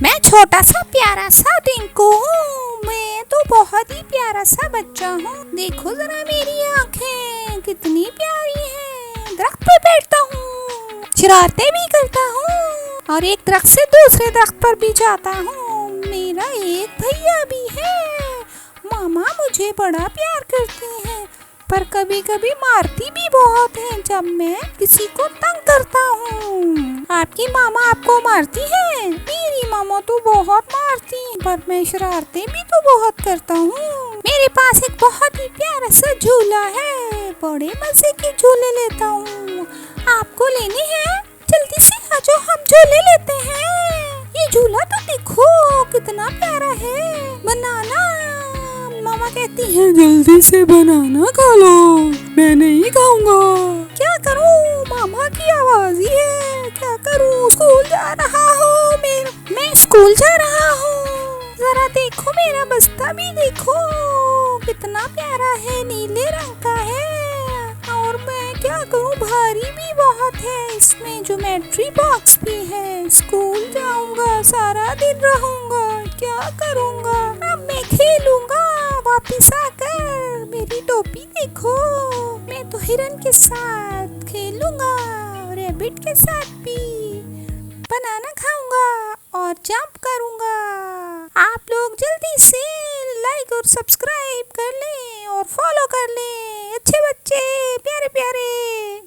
मैं छोटा सा प्यारा सा टिंकू हूँ। मैं तो बहुत ही प्यारा सा बच्चा हूँ। देखो जरा मेरी आँखें कितनी प्यारी हैं। दरख्त पे बैठता हूँ, शरारतें भी करता हूँ और एक दरख्त से दूसरे दरख्त पर भी जाता हूँ। मेरा एक भैया भी है। मामा मुझे बड़ा प्यार करती हैं, पर कभी कभी मारती भी बहुत है जब मैं किसी को तंग करता हूँ। आपकी मामा आपको मारती है? मेरी मामा तो बहुत मारती है, पर मैं शरारतें भी तो बहुत करता हूँ। मेरे पास एक बहुत ही प्यारा सा झूला है, बड़े मजे के झूले लेता हूँ। आपको लेने हैं? जल्दी से आ जाओ, हम झूले लेते हैं। ये झूला तो देखो कितना प्यारा है। बनाना, मामा कहती है जल्दी से बनाना खा लो, मैं नहीं खाऊंगा। क्या करूं, मामा की आवाज ही है। क्या करूं, स्कूल जा रहा हूँ मैं स्कूल जा रहा हूँ। जरा देखो मेरा बस्ता भी देखो कितना प्यारा है, नीले रंग का है। और मैं क्या करूं, भारी भी बहुत है, इसमें ज्योमेट्री बॉक्स भी है। स्कूल जाऊंगा, सारा दिन रहूंगा, क्या करूंगा। अब मैं खेलूंगा वापिस आकर। मेरी टोपी देखो, मैं तो हिरन के साथ खेलूंगा, रैबिट के साथ भी। बनाना खाऊंगा और जंप करूंगा। आप लोग जल्दी से लाइक और सब्सक्राइब कर लें और फॉलो कर लें। अच्छे बच्चे, प्यारे प्यारे।